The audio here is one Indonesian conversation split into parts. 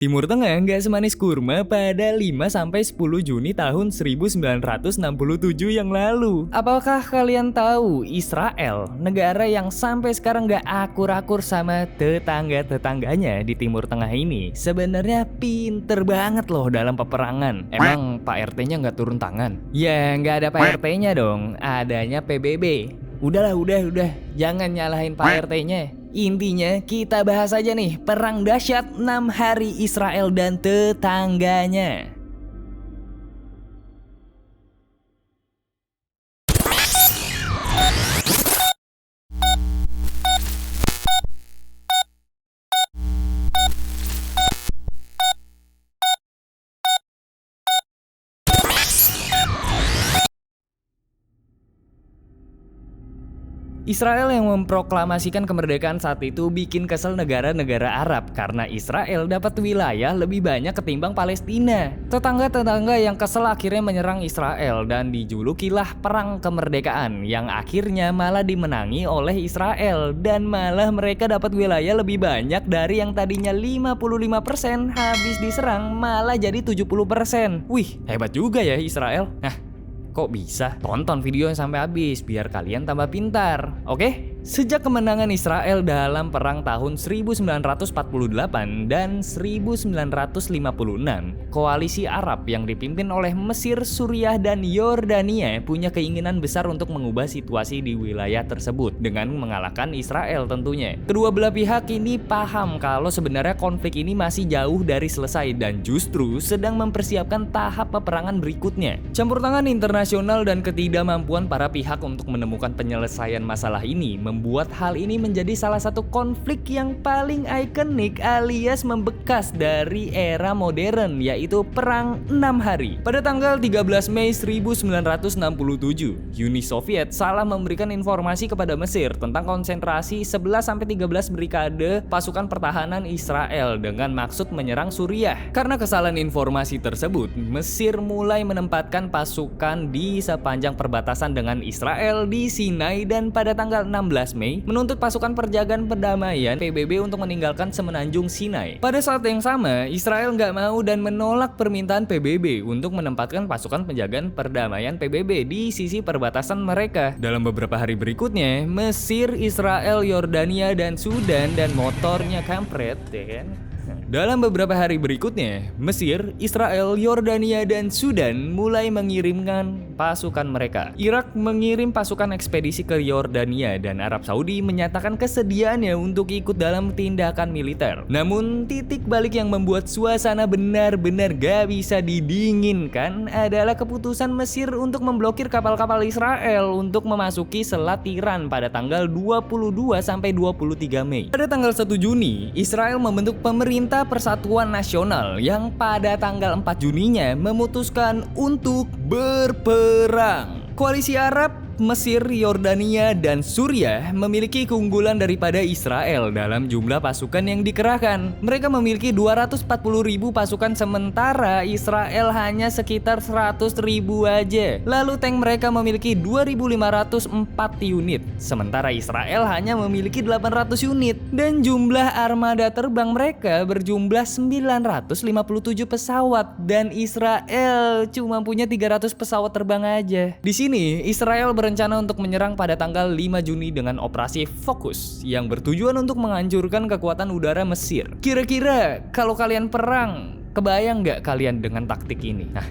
Timur Tengah nggak semanis kurma pada 5-10 Juni tahun 1967 yang lalu. Apakah kalian tahu Israel, negara yang sampai sekarang nggak akur-akur sama tetangga-tetangganya di Timur Tengah ini, sebenarnya pinter banget loh dalam peperangan. Emang Pak RT-nya nggak turun tangan? Ya nggak ada Pak RT-nya dong, adanya PBB. Udahlah, udah, jangan nyalahin Pak RT-nya. Intinya kita bahas aja nih perang dahsyat 6 hari Israel dan tetangganya. Israel yang memproklamasikan kemerdekaan saat itu bikin kesel negara-negara Arab karena Israel dapat wilayah lebih banyak ketimbang Palestina. Tetangga-tetangga yang kesel akhirnya menyerang Israel dan dijulukilah perang kemerdekaan yang akhirnya malah dimenangi oleh Israel dan malah mereka dapat wilayah lebih banyak dari yang tadinya 55% habis diserang malah jadi 70%. Wih, hebat juga ya Israel. Nah, kok bisa? Tonton videonya sampai habis biar kalian tambah pintar, oke? Sejak kemenangan Israel dalam perang tahun 1948 dan 1956, koalisi Arab yang dipimpin oleh Mesir, Suriah, dan Yordania punya keinginan besar untuk mengubah situasi di wilayah tersebut dengan mengalahkan Israel tentunya. Kedua belah pihak ini paham kalau sebenarnya konflik ini masih jauh dari selesai dan justru sedang mempersiapkan tahap peperangan berikutnya. Campur tangan internasional dan ketidakmampuan para pihak untuk menemukan penyelesaian masalah ini membuat hal ini menjadi salah satu konflik yang paling ikonik alias membekas dari era modern, yaitu Perang 6 Hari. Pada tanggal 13 Mei 1967, Uni Soviet salah memberikan informasi kepada Mesir tentang konsentrasi 11-13 brigade pasukan pertahanan Israel dengan maksud menyerang Suriah. Karena kesalahan informasi tersebut, Mesir mulai menempatkan pasukan di sepanjang perbatasan dengan Israel di Sinai dan pada tanggal 16 Mei menuntut pasukan perjagaan perdamaian PBB untuk meninggalkan semenanjung Sinai. Pada saat yang sama, Israel nggak mau dan menolak permintaan PBB untuk menempatkan pasukan penjagaan perdamaian PBB di sisi perbatasan mereka. Dalam beberapa hari berikutnya, Mesir, Israel, Yordania, dan Sudan dan motornya kampret, ya kan? Dalam beberapa hari berikutnya, Mesir, Israel, Yordania, dan Sudan mulai mengirimkan pasukan mereka. Irak mengirim pasukan ekspedisi ke Yordania dan Arab Saudi menyatakan kesediaannya untuk ikut dalam tindakan militer. Namun, titik balik yang membuat suasana benar-benar gak bisa didinginkan adalah keputusan Mesir untuk memblokir kapal-kapal Israel untuk memasuki Selat Tiran pada tanggal 22-23 Mei. Pada tanggal 1 Juni, Israel membentuk Pemerintah Persatuan Nasional yang pada tanggal 4 Juninya memutuskan untuk berperang. Koalisi Arab, Mesir, Yordania, dan Suriah memiliki keunggulan daripada Israel dalam jumlah pasukan yang dikerahkan. Mereka memiliki 240.000 pasukan sementara Israel hanya sekitar 100.000 aja. Lalu tank mereka memiliki 2.504 unit, sementara Israel hanya memiliki 800 unit. Dan jumlah armada terbang mereka berjumlah 957 pesawat dan Israel cuma punya 300 pesawat terbang aja. Di sini Israel berencana untuk menyerang pada tanggal 5 Juni dengan operasi Fokus yang bertujuan untuk menghancurkan kekuatan udara Mesir. Kira-kira kalau kalian perang, kebayang nggak kalian dengan taktik ini? Nah,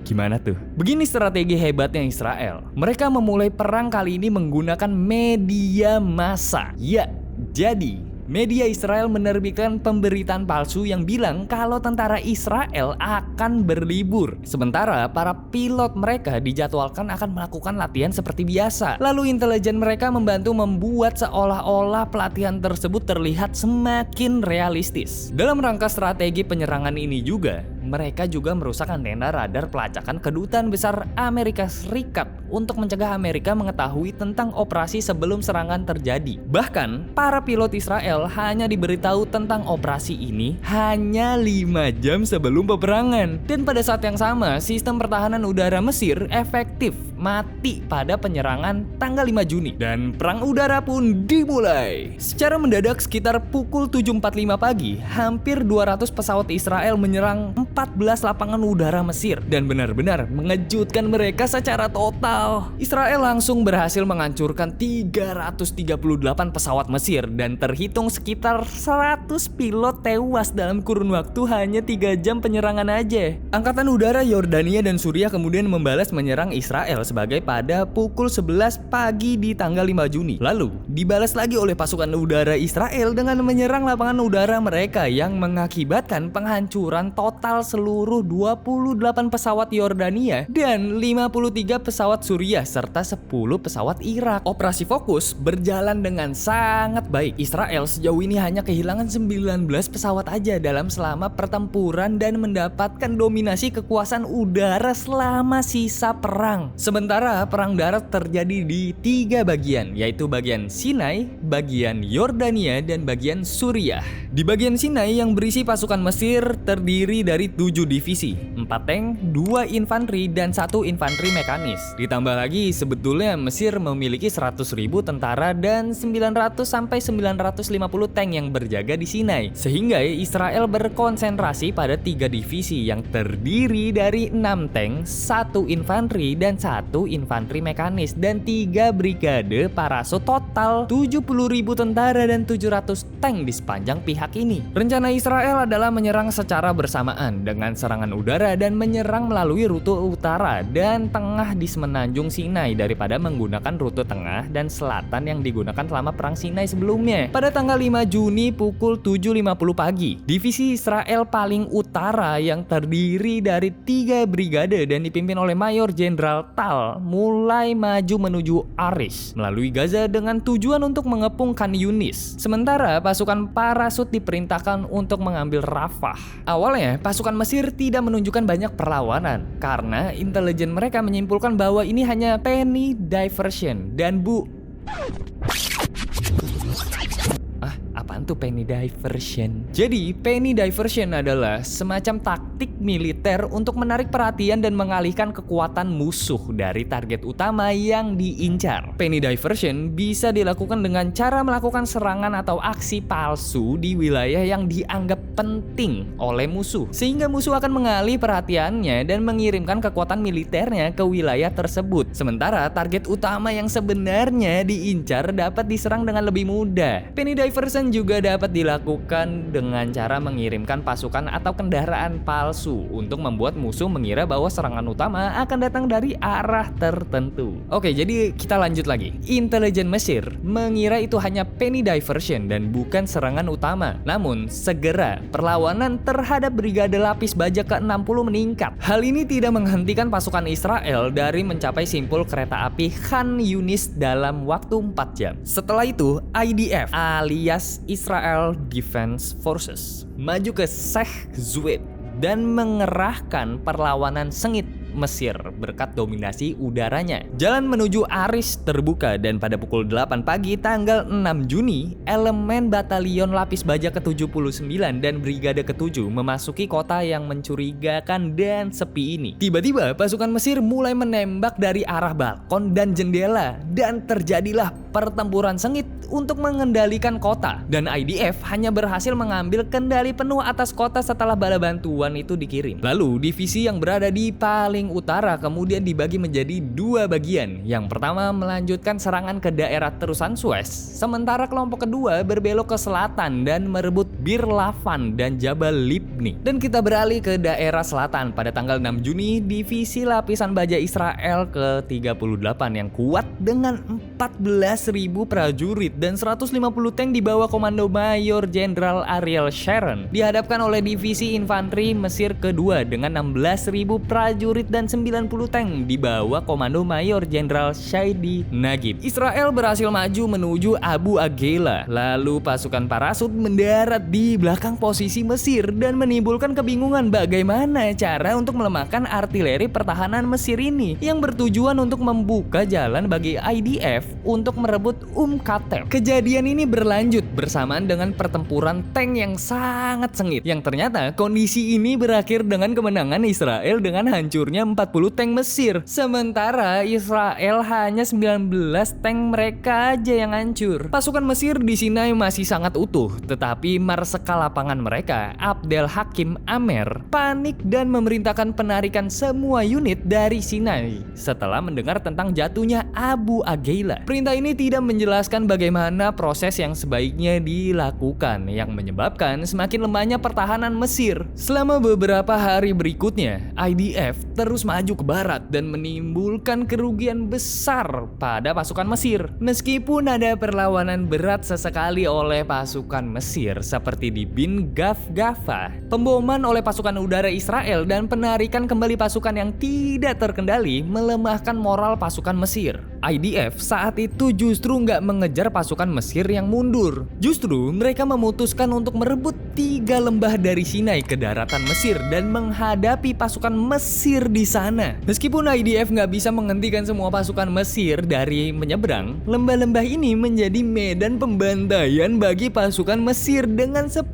gimana tuh? Begini strategi hebatnya Israel. Mereka memulai perang kali ini menggunakan media massa. Ya, jadi media Israel menerbitkan pemberitaan palsu yang bilang kalau tentara Israel akan berlibur. Sementara para pilot mereka dijadwalkan akan melakukan latihan seperti biasa. Lalu intelijen mereka membantu membuat seolah-olah pelatihan tersebut terlihat semakin realistis. Dalam rangka strategi penyerangan ini juga, mereka juga merusak antena radar pelacakan kedutaan besar Amerika Serikat untuk mencegah Amerika mengetahui tentang operasi sebelum serangan terjadi. Bahkan, para pilot Israel hanya diberitahu tentang operasi ini hanya 5 jam sebelum peperangan. Dan pada saat yang sama, sistem pertahanan udara Mesir efektif mati pada penyerangan tanggal 5 Juni. Dan perang udara pun dimulai. Secara mendadak sekitar pukul 7.45 pagi, hampir 200 pesawat Israel menyerang 14 lapangan udara Mesir dan benar-benar mengejutkan mereka secara total. Israel langsung berhasil menghancurkan 338 pesawat Mesir dan terhitung sekitar 100 pilot tewas dalam kurun waktu hanya 3 jam penyerangan aja. Angkatan udara Yordania dan Suriah kemudian membalas menyerang Israel sebagai pada pukul 11 pagi di tanggal 5 Juni. Lalu dibalas lagi oleh pasukan udara Israel dengan menyerang lapangan udara mereka yang mengakibatkan penghancuran total seluruh 28 pesawat Yordania dan 53 pesawat Suriah serta 10 pesawat Irak. Operasi Fokus berjalan dengan sangat baik. Israel sejauh ini hanya kehilangan 19 pesawat aja dalam selama pertempuran dan mendapatkan dominasi kekuasaan udara selama sisa perang. Sementara perang darat terjadi di 3 bagian, yaitu bagian Sinai, bagian Yordania, dan bagian Suriah. Di bagian Sinai yang berisi pasukan Mesir terdiri dari 7 divisi, 4 tank, 2 infanteri, dan 1 infanteri mekanis. Ditambah lagi sebetulnya Mesir memiliki 100.000 tentara dan 900-950 tank yang berjaga di Sinai. Sehingga Israel berkonsentrasi pada 3 divisi yang terdiri dari 6 tank, 1 infanteri, dan 1 infanteri mekanis, dan 3 brigade parasut. Total 70.000 tentara dan 700 tank di sepanjang pihak ini. Rencana Israel adalah menyerang secara bersamaan dengan serangan udara dan menyerang melalui rute utara dan tengah di semenanjung Sinai daripada menggunakan rute tengah dan selatan yang digunakan selama perang Sinai sebelumnya. Pada tanggal 5 Juni pukul 7.50 pagi, divisi Israel paling utara yang terdiri dari 3 brigade dan dipimpin oleh Mayor Jenderal Tal mulai maju menuju Arish melalui Gaza dengan tujuan untuk mengepung Khan Yunis. Sementara pasukan parasut diperintahkan untuk mengambil Rafah. Awalnya pasukan Mesir tidak menunjukkan banyak perlawanan karena intelijen mereka menyimpulkan bahwa ini hanya penny diversion dan apaan tuh penny diversion? Jadi penny diversion adalah semacam taktik militer untuk menarik perhatian dan mengalihkan kekuatan musuh dari target utama yang diincar. Penny diversion bisa dilakukan dengan cara melakukan serangan atau aksi palsu di wilayah yang dianggap penting oleh musuh, sehingga musuh akan mengalih perhatiannya dan mengirimkan kekuatan militernya ke wilayah tersebut. Sementara target utama yang sebenarnya diincar dapat diserang dengan lebih mudah. Penny diversion juga dapat dilakukan dengan cara mengirimkan pasukan atau kendaraan palsu untuk membuat musuh mengira bahwa serangan utama akan datang dari arah tertentu. Oke, jadi kita lanjut lagi. Intelijen Mesir mengira itu hanya penny diversion dan bukan serangan utama. Namun, segera perlawanan terhadap Brigade Lapis Baja ke-60 meningkat. Hal ini tidak menghentikan pasukan Israel dari mencapai simpul kereta api Khan Yunis dalam waktu 4 jam. Setelah itu, IDF alias Israel Defense Forces maju ke Sheikh Zayed dan mengerahkan perlawanan sengit Mesir berkat dominasi udaranya. Jalan menuju Arish terbuka dan pada pukul 8 pagi tanggal 6 Juni, elemen Batalion Lapis Baja ke-79 dan Brigade ke-7 memasuki kota yang mencurigakan dan sepi ini. Tiba-tiba pasukan Mesir mulai menembak dari arah balkon dan jendela dan terjadilah pertempuran sengit untuk mengendalikan kota, dan IDF hanya berhasil mengambil kendali penuh atas kota setelah bala bantuan itu dikirim. Lalu divisi yang berada di paling utara kemudian dibagi menjadi 2 bagian. Yang pertama melanjutkan serangan ke daerah terusan Suez, sementara kelompok kedua berbelok ke selatan dan merebut Bir Lavan dan Jabal Libni. Dan kita beralih ke daerah selatan. Pada tanggal 6 Juni, divisi lapisan baja Israel ke-38 yang kuat dengan 14.000 prajurit dan 150 tank di bawah komando Mayor Jenderal Ariel Sharon dihadapkan oleh divisi infanteri Mesir kedua dengan 16.000 prajurit dan 90 tank di bawah komando Mayor Jenderal Shaidi Nagib. Israel berhasil maju menuju Abu Agela, lalu pasukan parasut mendarat tepat di belakang posisi Mesir dan menimbulkan kebingungan bagaimana cara untuk melemahkan artileri pertahanan Mesir ini yang bertujuan untuk membuka jalan bagi IDF untuk merebut Kateb. Kejadian ini berlanjut bersamaan dengan pertempuran tank yang sangat sengit yang ternyata kondisi ini berakhir dengan kemenangan Israel dengan hancurnya 40 tank Mesir. Sementara Israel hanya 19 tank mereka aja yang hancur. Pasukan Mesir di Sinai masih sangat utuh, tetapi marsekal lapangan mereka, Abdel Hakim Amer, panik dan memerintahkan penarikan semua unit dari Sinai setelah mendengar tentang jatuhnya Abu Agheila. Perintah ini tidak menjelaskan bagaimana proses yang sebaiknya dilakukan yang menyebabkan semakin lemahnya pertahanan Mesir. Selama beberapa hari berikutnya, IDF terus maju ke barat dan menimbulkan kerugian besar pada pasukan Mesir. Meskipun ada perlawanan berat sesekali oleh pasukan Mesir seperti di Bin Gafgafa, pemboman oleh pasukan udara Israel dan penarikan kembali pasukan yang tidak terkendali melemahkan moral pasukan Mesir. IDF saat itu justru nggak mengejar pasukan Mesir yang mundur. Justru mereka memutuskan untuk merebut 3 lembah dari Sinai ke daratan Mesir dan menghadapi pasukan Mesir di sana. Meskipun IDF nggak bisa menghentikan semua pasukan Mesir dari menyeberang, lembah-lembah ini menjadi medan pembantaian bagi pasukan Mesir dengan 10.000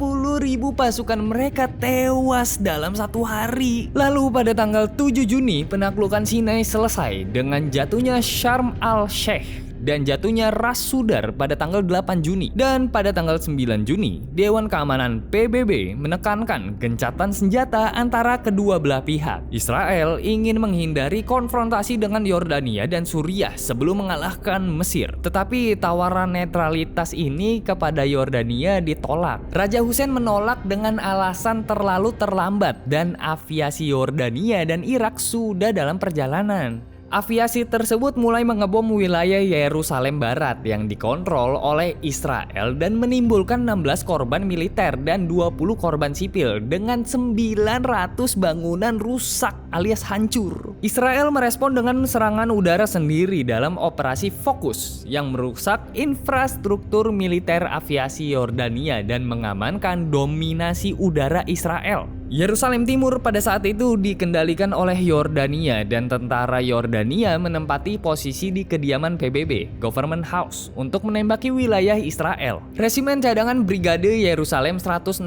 pasukan mereka tewas dalam satu hari. Lalu pada tanggal 7 Juni penaklukan Sinai selesai dengan jatuhnya Sharm al-Sheikh dan jatuhnya Ras Sudar pada tanggal 8 Juni. Dan pada tanggal 9 Juni, Dewan Keamanan PBB menekankan gencatan senjata antara kedua belah pihak. Israel ingin menghindari konfrontasi dengan Yordania dan Suriah sebelum mengalahkan Mesir. Tetapi tawaran netralitas ini kepada Yordania ditolak. Raja Hussein menolak dengan alasan terlalu terlambat dan aviasi Yordania dan Irak sudah dalam perjalanan. Aviasi tersebut mulai mengebom wilayah Yerusalem Barat yang dikontrol oleh Israel dan menimbulkan 16 korban militer dan 20 korban sipil dengan 900 bangunan rusak alias hancur. Israel merespon dengan serangan udara sendiri dalam operasi Fokus yang merusak infrastruktur militer aviasi Yordania dan mengamankan dominasi udara Israel. Yerusalem Timur pada saat itu dikendalikan oleh Yordania dan tentara Yordania menempati posisi di kediaman PBB, Government House, untuk menembaki wilayah Israel. Resimen cadangan Brigade Yerusalem 161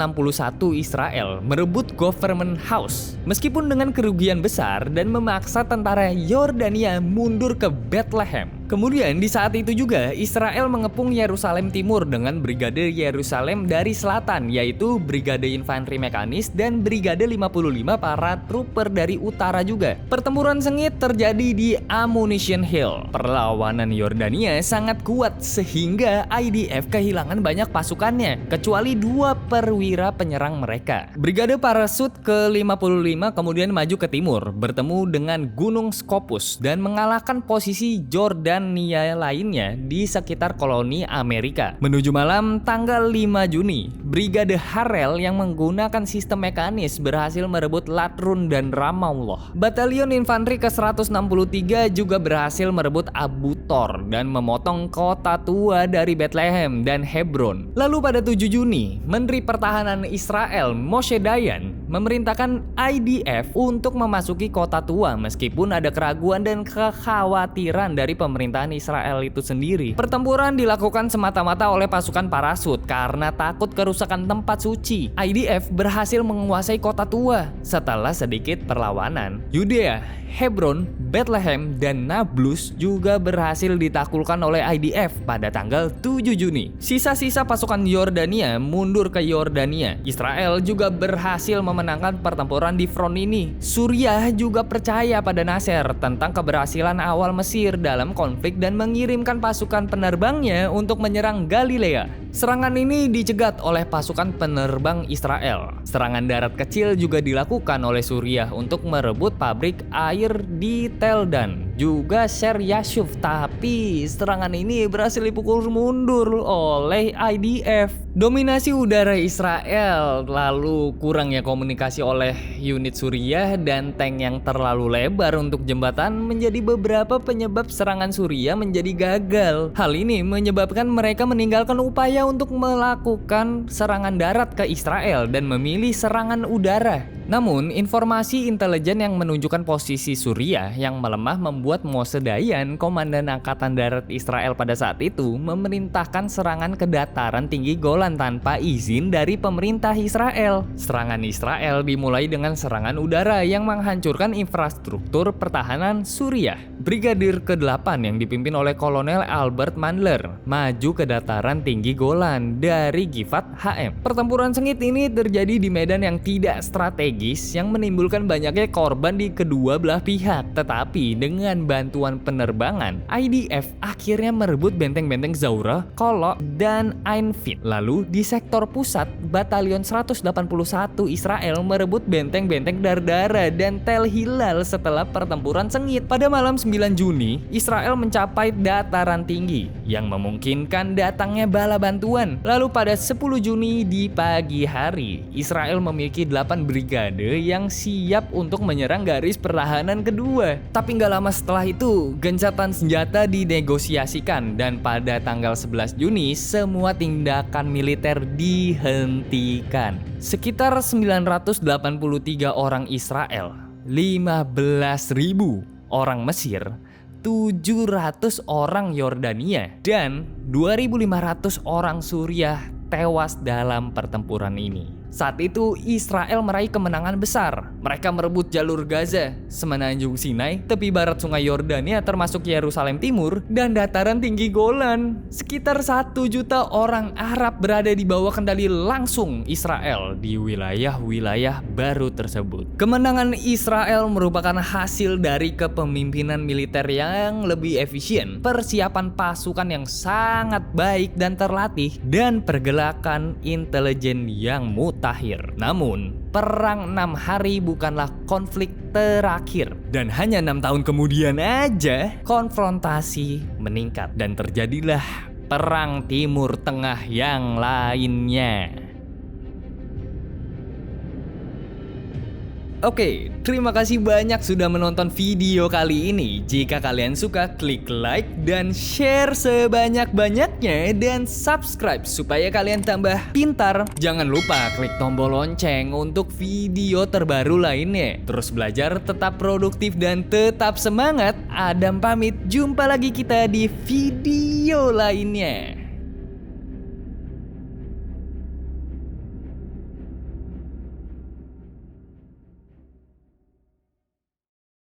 Israel merebut Government House meskipun dengan kerugian besar dan memaksa tentara Yordania mundur ke Bethlehem. Kemudian di saat itu juga Israel mengepung Yerusalem Timur dengan Brigade Yerusalem dari selatan, yaitu Brigade Infanteri Mekanis dan Brigade 55 para trooper dari utara juga. Pertempuran sengit terjadi di Ammunition Hill. Perlawanan Yordania sangat kuat sehingga IDF kehilangan banyak pasukannya, kecuali 2 perwira penyerang mereka. Brigade Parasut ke-55 kemudian maju ke timur, bertemu dengan Gunung Scopus dan mengalahkan posisi Jordania lainnya di sekitar koloni Amerika. Menuju malam tanggal 5 Juni, Brigade Harel yang menggunakan sistem mekanis berhasil merebut Latrun dan Ramallah. Batalion Infanteri ke-163 juga berhasil merebut Abu Tor dan memotong kota tua dari Bethlehem dan Hebron. Lalu pada 7 Juni, Menteri Pertahanan Israel Moshe Dayan memerintahkan IDF untuk memasuki kota tua meskipun ada keraguan dan kekhawatiran dari pemerintahan Israel itu sendiri. Pertempuran dilakukan semata-mata oleh pasukan parasut karena takut kerusakan tempat suci. IDF berhasil menguasai kota tua setelah sedikit perlawanan. Yudea, Hebron, Bethlehem, dan Nablus juga berhasil ditaklukkan oleh IDF pada tanggal 7 Juni. Sisa-sisa pasukan Yordania mundur ke Yordania. Israel juga berhasil memenangkan pertempuran di front ini. Suriah juga percaya pada Nasser tentang keberhasilan awal Mesir dalam konflik dan mengirimkan pasukan penerbangnya untuk menyerang Galilea. Serangan ini dicegat oleh pasukan penerbang Israel. Serangan darat kecil juga dilakukan oleh Suriah untuk merebut pabrik air di Tel Dan, juga Sher Yashuf, tapi serangan ini berhasil dipukul mundur oleh IDF. Dominasi udara Israel, lalu kurangnya komunikasi oleh unit Suriah dan tank yang terlalu lebar untuk jembatan menjadi beberapa penyebab serangan Suriah menjadi gagal. Hal ini menyebabkan mereka meninggalkan upaya untuk melakukan serangan darat ke Israel dan memilih serangan udara. Namun, informasi intelijen yang menunjukkan posisi Suriah yang melemah membuat Moshe Dayan, komandan Angkatan Darat Israel pada saat itu, memerintahkan serangan ke dataran tinggi Golan tanpa izin dari pemerintah Israel. Serangan Israel dimulai dengan serangan udara yang menghancurkan infrastruktur pertahanan Suriah. Brigadir ke-8 yang dipimpin oleh Kolonel Albert Mandler maju ke dataran tinggi Golan dari Gifat HM. Pertempuran sengit ini terjadi di medan yang tidak strategis yang menimbulkan banyaknya korban di kedua belah pihak. Tetapi dengan bantuan penerbangan, IDF akhirnya merebut benteng-benteng Zaura, Kolok, dan Ain Fit. Lalu di sektor pusat, Batalion 181 Israel merebut benteng-benteng Dardara dan Tel Hilal setelah pertempuran sengit. Pada malam 9 Juni, Israel mencapai dataran tinggi yang memungkinkan datangnya bala bantuan. Lalu pada 10 Juni di pagi hari, Israel memiliki 8 brigade yang siap untuk menyerang garis pertahanan kedua. Tapi nggak lama setelah itu, gencatan senjata dinegosiasikan dan pada tanggal 11 Juni semua tindakan militer dihentikan. Sekitar 983 orang Israel, 15.000 orang Mesir, 700 orang Yordania, dan 2.500 orang Suriah tewas dalam pertempuran ini. Saat itu Israel meraih kemenangan besar. Mereka merebut jalur Gaza, semenanjung Sinai, tepi barat sungai Yordania termasuk Yerusalem Timur, dan dataran tinggi Golan. Sekitar 1 juta orang Arab berada di bawah kendali langsung Israel di wilayah-wilayah baru tersebut. Kemenangan Israel merupakan hasil dari kepemimpinan militer yang lebih efisien, persiapan pasukan yang sangat baik dan terlatih, dan pergerakan intelijen yang mutakhir. Namun, perang 6 hari bukanlah konflik terakhir. Dan hanya 6 tahun kemudian aja, konfrontasi meningkat dan terjadilah Perang Timur Tengah yang lainnya. Oke, terima kasih banyak sudah menonton video kali ini. Jika kalian suka, klik like dan share sebanyak-banyaknya dan subscribe supaya kalian tambah pintar. Jangan lupa klik tombol lonceng untuk video terbaru lainnya. Terus belajar, tetap produktif dan tetap semangat. Adam pamit, jumpa lagi kita di video lainnya.